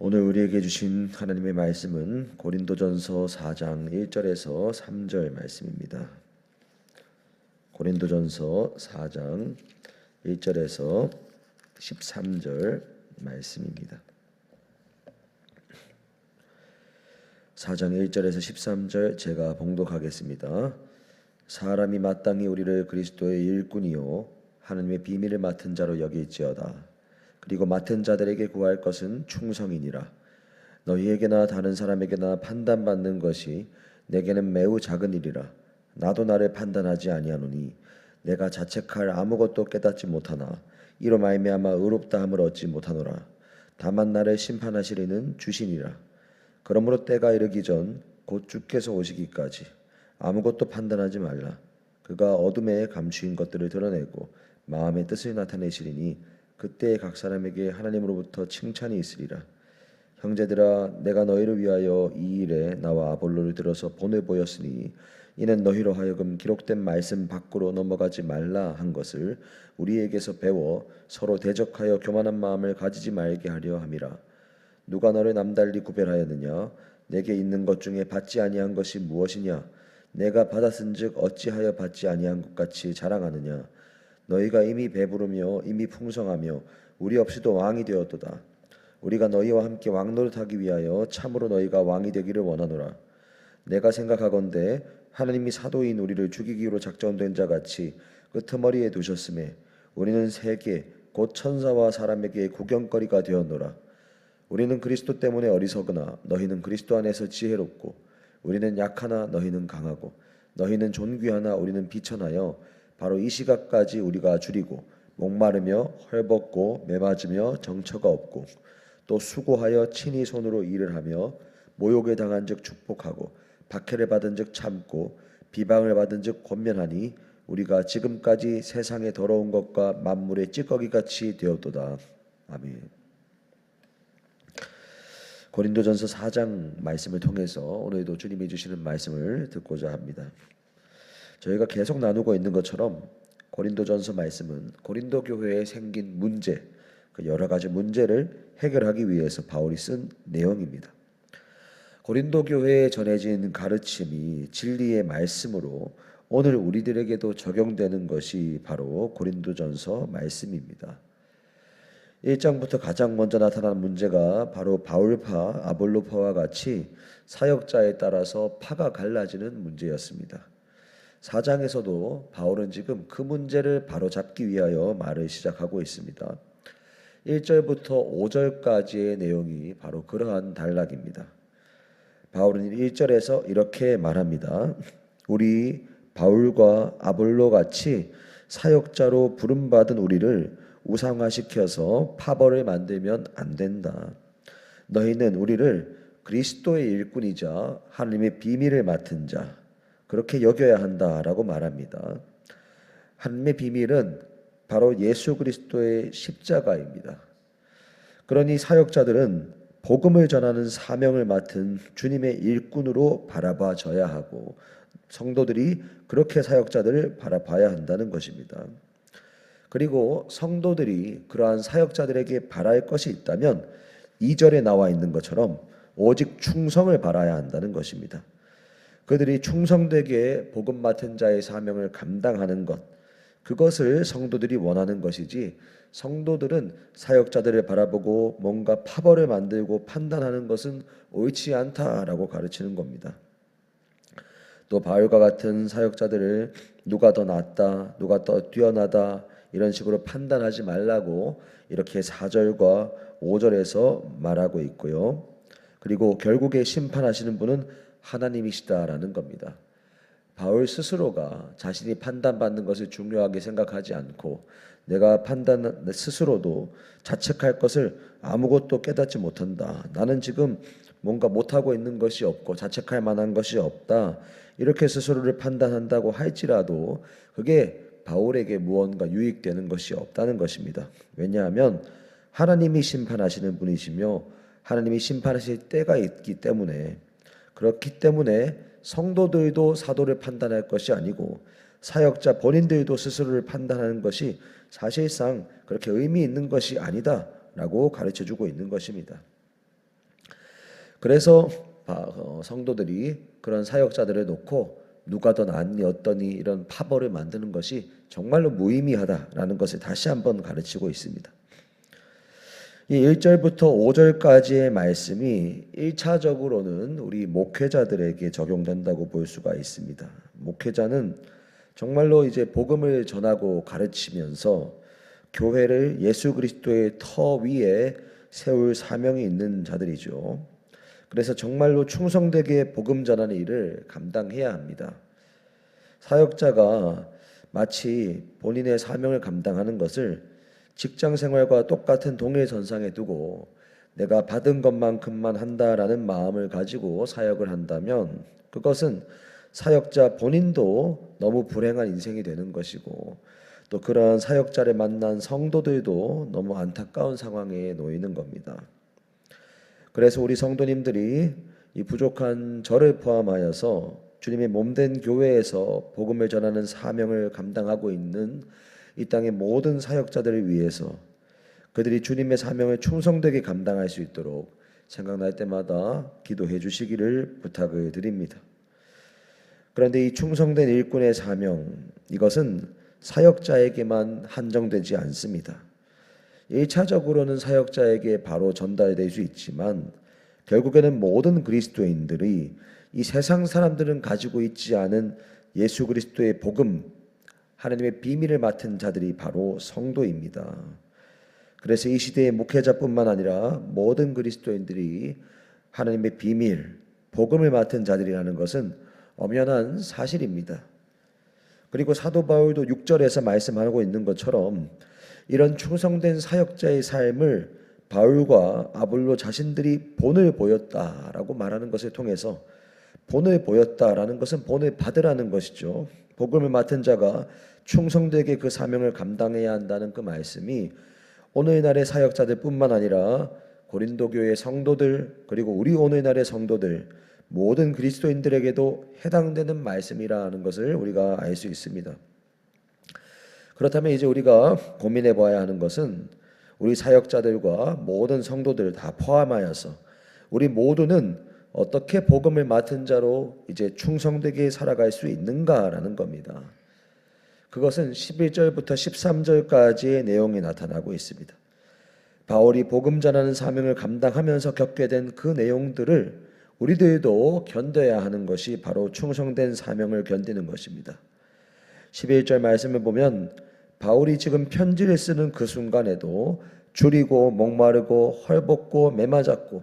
오늘 우리에게 주신 하나님의 말씀은 고린도전서 4장 1절에서 3절 말씀입니다. 고린도전서 4장 1절에서 13절 말씀입니다. 4장 1절에서 13절 제가 봉독하겠습니다. 사람이 마땅히 우리를 그리스도의 일꾼이요 하나님의 비밀을 맡은 자로 여길지어다. 그리고 맡은 자들에게 구할 것은 충성이니라. 너희에게나 다른 사람에게나 판단받는 것이 내게는 매우 작은 일이라. 나도 나를 판단하지 아니하노니 내가 자책할 아무것도 깨닫지 못하나 이로 말미암아 의롭다함을 얻지 못하노라. 다만 나를 심판하시리는 주시니라. 그러므로 때가 이르기 전 곧 주께서 오시기까지 아무것도 판단하지 말라. 그가 어둠에 감추인 것들을 드러내고 마음의 뜻을 나타내시리니 그때 각 사람에게 하나님으로부터 칭찬이 있으리라. 형제들아, 내가 너희를 위하여 이 일에 나와 아볼로를 들어서 보내보였으니 이는 너희로 하여금 기록된 말씀 밖으로 넘어가지 말라 한 것을 우리에게서 배워 서로 대적하여 교만한 마음을 가지지 말게 하려 함이라. 누가 너를 남달리 구별하였느냐? 내게 있는 것 중에 받지 아니한 것이 무엇이냐? 내가 받았은즉 어찌하여 받지 아니한 것 같이 자랑하느냐? 너희가 이미 배부르며 이미 풍성하며 우리 없이도 왕이 되었도다. 우리가 너희와 함께 왕노릇하기 위하여 참으로 너희가 왕이 되기를 원하노라. 내가 생각하건대 하나님이 사도인 우리를 죽이기로 작정된 자 같이 끄트머리에 두셨음에 우리는 세계 곧 천사와 사람에게 구경거리가 되었노라. 우리는 그리스도 때문에 어리석으나 너희는 그리스도 안에서 지혜롭고 우리는 약하나 너희는 강하고 너희는 존귀하나 우리는 비천하여 바로 이 시각까지 우리가 줄이고 목마르며 헐벗고 매맞으며 정처가 없고 또 수고하여 친히 손으로 일을 하며 모욕을 당한즉 축복하고 박해를 받은즉 참고 비방을 받은즉 권면하니 우리가 지금까지 세상의 더러운 것과 만물의 찌꺼기같이 되었도다. 아멘. 고린도전서 4장 말씀을 통해서 오늘도 주님이 주시는 말씀을 듣고자 합니다. 저희가 계속 나누고 있는 것처럼 고린도전서 말씀은 고린도 교회에 생긴 문제, 그 여러 가지 문제를 해결하기 위해서 바울이 쓴 내용입니다. 고린도 교회에 전해진 가르침이 진리의 말씀으로 오늘 우리들에게도 적용되는 것이 바로 고린도전서 말씀입니다. 1장부터 가장 먼저 나타난 문제가 바로 바울파, 아볼로파와 같이 사역자에 따라서 파가 갈라지는 문제였습니다. 4장에서도 바울은 지금 그 문제를 바로잡기 위하여 말을 시작하고 있습니다. 1절부터 5절까지의 내용이 바로 그러한 단락입니다. 바울은 1절에서 이렇게 말합니다. 우리 바울과 아볼로 같이 사역자로 부름받은 우리를 우상화시켜서 파벌을 만들면 안 된다. 너희는 우리를 그리스도의 일꾼이자 하나님의 비밀을 맡은 자 그렇게 여겨야 한다라고 말합니다. 하나님의 비밀은 바로 예수 그리스도의 십자가입니다. 그러니 사역자들은 복음을 전하는 사명을 맡은 주님의 일꾼으로 바라봐져야 하고 성도들이 그렇게 사역자들을 바라봐야 한다는 것입니다. 그리고 성도들이 그러한 사역자들에게 바랄 것이 있다면 2절에 나와 있는 것처럼 오직 충성을 바라야 한다는 것입니다. 그들이 충성되게 복음 맡은 자의 사명을 감당하는 것, 그것을 성도들이 원하는 것이지 성도들은 사역자들을 바라보고 뭔가 파벌을 만들고 판단하는 것은 옳지 않다라고 가르치는 겁니다. 또 바울과 같은 사역자들을 누가 더 낫다, 누가 더 뛰어나다 이런 식으로 판단하지 말라고 이렇게 4절과 5절에서 말하고 있고요. 그리고 결국에 심판하시는 분은 하나님이시다라는 겁니다. 바울 스스로가 자신이 판단받는 것을 중요하게 생각하지 않고 내가 판단 스스로도 자책할 것을 아무것도 깨닫지 못한다. 나는 지금 뭔가 못하고 있는 것이 없고 자책할 만한 것이 없다. 이렇게 스스로를 판단한다고 할지라도 그게 바울에게 무언가 유익되는 것이 없다는 것입니다. 왜냐하면 하나님이 심판하시는 분이시며 하나님이 심판하실 때가 있기 때문에 그렇기 때문에 성도들도 사도를 판단할 것이 아니고 사역자 본인들도 스스로를 판단하는 것이 사실상 그렇게 의미 있는 것이 아니다라고 가르쳐주고 있는 것입니다. 그래서 성도들이 그런 사역자들을 놓고 누가 더 낫니 어떠니 이런 파벌을 만드는 것이 정말로 무의미하다라는 것을 다시 한번 가르치고 있습니다. 이 1절부터 5절까지의 말씀이 1차적으로는 우리 목회자들에게 적용된다고 볼 수가 있습니다. 목회자는 정말로 이제 복음을 전하고 가르치면서 교회를 예수 그리스도의 터 위에 세울 사명이 있는 자들이죠. 그래서 정말로 충성되게 복음 전하는 일을 감당해야 합니다. 사역자가 마치 본인의 사명을 감당하는 것을 직장 생활과 똑같은 동일선상에 두고 내가 받은 것만큼만 한다라는 마음을 가지고 사역을 한다면 그것은 사역자 본인도 너무 불행한 인생이 되는 것이고 또 그러한 사역자를 만난 성도들도 너무 안타까운 상황에 놓이는 겁니다. 그래서 우리 성도님들이 이 부족한 저를 포함하여서 주님의 몸된 교회에서 복음을 전하는 사명을 감당하고 있는 이 땅의 모든 사역자들을 위해서 그들이 주님의 사명을 충성되게 감당할 수 있도록 생각날 때마다 기도해 주시기를 부탁을 드립니다. 그런데 이 충성된 일꾼의 사명, 이것은 사역자에게만 한정되지 않습니다. 1차적으로는 사역자에게 바로 전달될 수 있지만 결국에는 모든 그리스도인들이 이 세상 사람들은 가지고 있지 않은 예수 그리스도의 복음, 하나님의 비밀을 맡은 자들이 바로 성도입니다. 그래서 이 시대의 목회자뿐만 아니라 모든 그리스도인들이 하나님의 비밀, 복음을 맡은 자들이라는 것은 엄연한 사실입니다. 그리고 사도 바울도 6절에서 말씀하고 있는 것처럼 이런 충성된 사역자의 삶을 바울과 아볼로 자신들이 본을 보였다라고 말하는 것을 통해서 본을 보였다라는 것은 본을 받으라는 것이죠. 복음을 맡은 자가 충성되게 그 사명을 감당해야 한다는 그 말씀이 오늘날의 사역자들 뿐만 아니라 고린도 교회 성도들 그리고 우리 오늘날의 성도들 모든 그리스도인들에게도 해당되는 말씀이라는 것을 우리가 알 수 있습니다. 그렇다면 이제 우리가 고민해 봐야 하는 것은 우리 사역자들과 모든 성도들을 다 포함하여서 우리 모두는 어떻게 복음을 맡은 자로 이제 충성되게 살아갈 수 있는가라는 겁니다. 그것은 11절부터 13절까지의 내용이 나타나고 있습니다. 바울이 복음 전하는 사명을 감당하면서 겪게 된 그 내용들을 우리들도 견뎌야 하는 것이 바로 충성된 사명을 견디는 것입니다. 11절 말씀을 보면 바울이 지금 편지를 쓰는 그 순간에도 줄이고 목마르고 헐벗고 매맞았고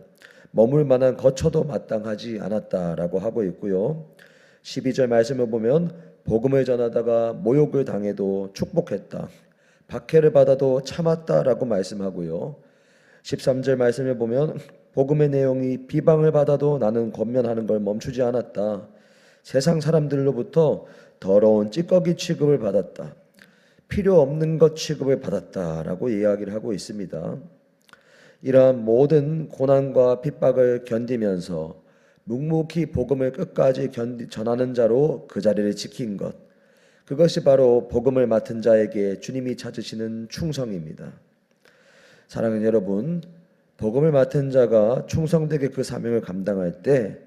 머물 만한 거처도 마땅하지 않았다라고 하고 있고요. 12절 말씀을 보면 복음을 전하다가 모욕을 당해도 축복했다. 박해를 받아도 참았다라고 말씀하고요. 13절 말씀을 보면 복음의 내용이 비방을 받아도 나는 권면하는 걸 멈추지 않았다. 세상 사람들로부터 더러운 찌꺼기 취급을 받았다. 필요 없는 것 취급을 받았다라고 이야기를 하고 있습니다. 이러한 모든 고난과 핍박을 견디면서 묵묵히 복음을 끝까지 전하는 자로 그 자리를 지킨 것, 그것이 바로 복음을 맡은 자에게 주님이 찾으시는 충성입니다. 사랑하는 여러분, 복음을 맡은 자가 충성되게 그 사명을 감당할 때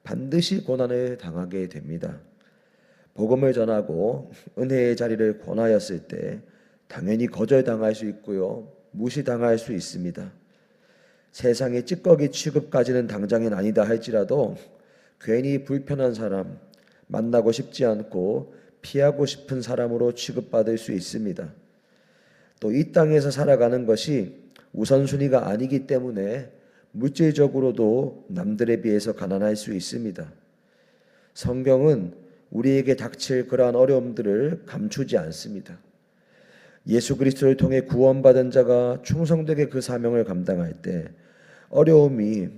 반드시 고난을 당하게 됩니다. 복음을 전하고 은혜의 자리를 권하였을 때 당연히 거절당할 수 있고요, 무시당할 수 있습니다. 세상의 찌꺼기 취급까지는 당장은 아니다 할지라도 괜히 불편한 사람, 만나고 싶지 않고 피하고 싶은 사람으로 취급받을 수 있습니다. 또 이 땅에서 살아가는 것이 우선순위가 아니기 때문에 물질적으로도 남들에 비해서 가난할 수 있습니다. 성경은 우리에게 닥칠 그러한 어려움들을 감추지 않습니다. 예수 그리스도를 통해 구원받은 자가 충성되게 그 사명을 감당할 때 어려움이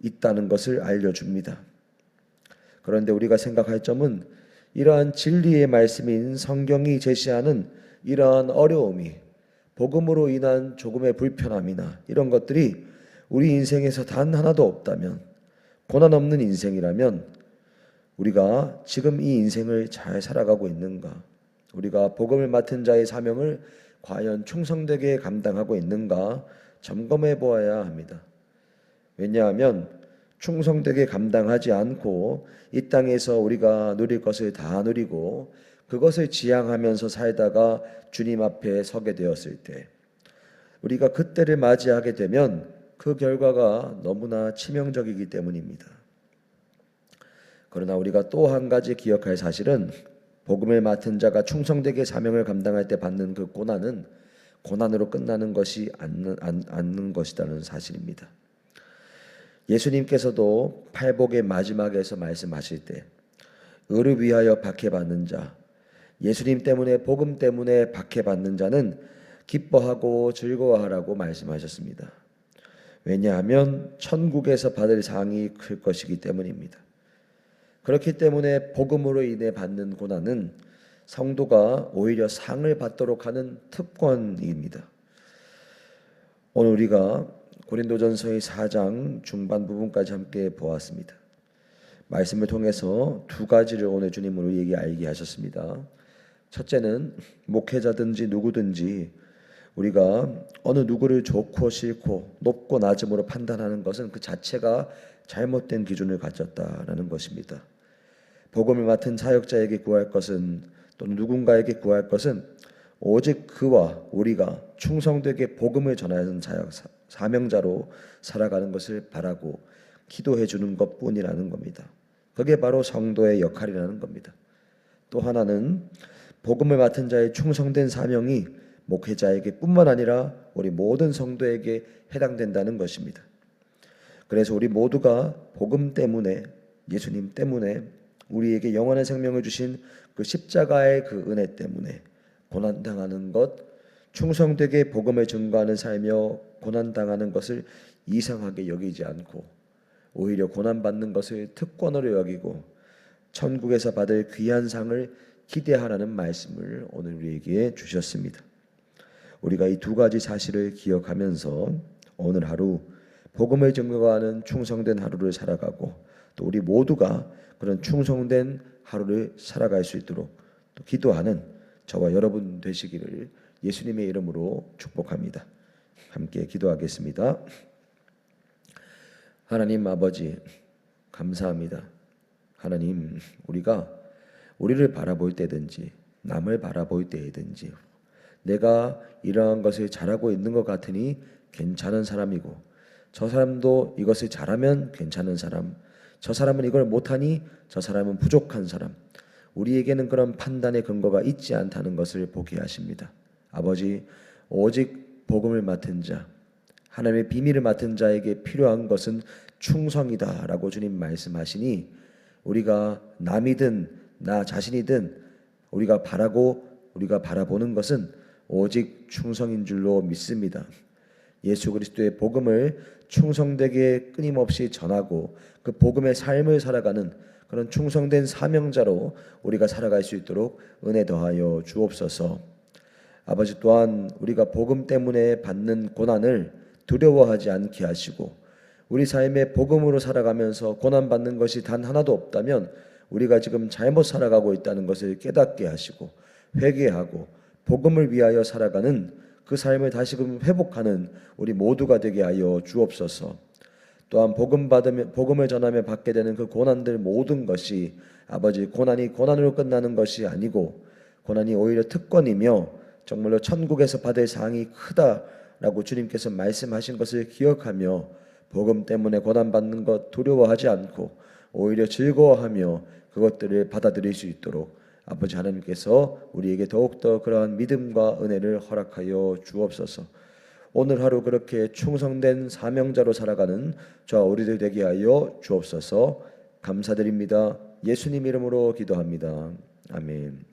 있다는 것을 알려줍니다. 그런데 우리가 생각할 점은 이러한 진리의 말씀인 성경이 제시하는 이러한 어려움이 복음으로 인한 조금의 불편함이나 이런 것들이 우리 인생에서 단 하나도 없다면, 고난 없는 인생이라면 우리가 지금 이 인생을 잘 살아가고 있는가? 우리가 복음을 맡은 자의 사명을 과연 충성되게 감당하고 있는가 점검해 보아야 합니다. 왜냐하면 충성되게 감당하지 않고 이 땅에서 우리가 누릴 것을 다 누리고 그것을 지향하면서 살다가 주님 앞에 서게 되었을 때 우리가 그때를 맞이하게 되면 그 결과가 너무나 치명적이기 때문입니다. 그러나 우리가 또 한 가지 기억할 사실은 복음을 맡은 자가 충성되게 사명을 감당할 때 받는 그 고난은 고난으로 끝나는 것이 않는 것이라는 사실입니다. 예수님께서도 팔복의 마지막에서 말씀하실 때 의를 위하여 박해받는 자, 예수님 때문에 복음 때문에 박해받는 자는 기뻐하고 즐거워하라고 말씀하셨습니다. 왜냐하면 천국에서 받을 상이 클 것이기 때문입니다. 그렇기 때문에 복음으로 인해 받는 고난은 성도가 오히려 상을 받도록 하는 특권입니다. 오늘 우리가 고린도전서의 4장 중반 부분까지 함께 보았습니다. 말씀을 통해서 두 가지를 오늘 주님은 우리에게 알게 하셨습니다. 첫째는 목회자든지 누구든지 우리가 어느 누구를 좋고 싫고 높고 낮음으로 판단하는 것은 그 자체가 잘못된 기준을 가졌다라는 것입니다. 복음을 맡은 사역자에게 구할 것은 또는 누군가에게 구할 것은 오직 그와 우리가 충성되게 복음을 전하는 사명자로 살아가는 것을 바라고 기도해 주는 것뿐이라는 겁니다. 그게 바로 성도의 역할이라는 겁니다. 또 하나는 복음을 맡은 자의 충성된 사명이 목회자에게 뿐만 아니라 우리 모든 성도에게 해당된다는 것입니다. 그래서 우리 모두가 복음 때문에 예수님 때문에 우리에게 영원한 생명을 주신 그 십자가의 그 은혜 때문에 고난당하는 것, 충성되게 복음을 증거하는 삶이며 고난당하는 것을 이상하게 여기지 않고 오히려 고난받는 것을 특권으로 여기고 천국에서 받을 귀한 상을 기대하라는 말씀을 오늘 우리에게 주셨습니다. 우리가 이 두 가지 사실을 기억하면서 오늘 하루 복음을 증거하는 충성된 하루를 살아가고 또 우리 모두가 그런 충성된 하루를 살아갈 수 있도록 또 기도하는 저와 여러분 되시기를 예수님의 이름으로 축복합니다. 함께 기도하겠습니다. 하나님 아버지 감사합니다. 하나님 우리가 우리를 바라볼 때든지 남을 바라볼 때든지 내가 이러한 것을 잘하고 있는 것 같으니 괜찮은 사람이고 저 사람도 이것을 잘하면 괜찮은 사람, 저 사람은 이걸 못하니 저 사람은 부족한 사람, 우리에게는 그런 판단의 근거가 있지 않다는 것을 보게 하십니다. 아버지 오직 복음을 맡은 자, 하나님의 비밀을 맡은 자에게 필요한 것은 충성이다라고 주님 말씀하시니 우리가 남이든 나 자신이든 우리가 바라고 우리가 바라보는 것은 오직 충성인 줄로 믿습니다. 예수 그리스도의 복음을 충성되게 끊임없이 전하고 그 복음의 삶을 살아가는 그런 충성된 사명자로 우리가 살아갈 수 있도록 은혜 더하여 주옵소서. 아버지 또한 우리가 복음 때문에 받는 고난을 두려워하지 않게 하시고 우리 삶에 복음으로 살아가면서 고난받는 것이 단 하나도 없다면 우리가 지금 잘못 살아가고 있다는 것을 깨닫게 하시고 회개하고 복음을 위하여 살아가는 그 삶을 다시금 회복하는 우리 모두가 되게 하여 주옵소서. 또한 복음을 전하며 받게 되는 그 고난들 모든 것이 아버지 고난이 고난으로 끝나는 것이 아니고 고난이 오히려 특권이며 정말로 천국에서 받을 상이 크다라고 주님께서 말씀하신 것을 기억하며 복음 때문에 고난받는 것 두려워하지 않고 오히려 즐거워하며 그것들을 받아들일 수 있도록 아버지 하나님께서 우리에게 더욱더 그러한 믿음과 은혜를 허락하여 주옵소서. 오늘 하루 그렇게 충성된 사명자로 살아가는 저와 우리들 되게 하여 주옵소서. 감사드립니다. 예수님 이름으로 기도합니다. 아멘.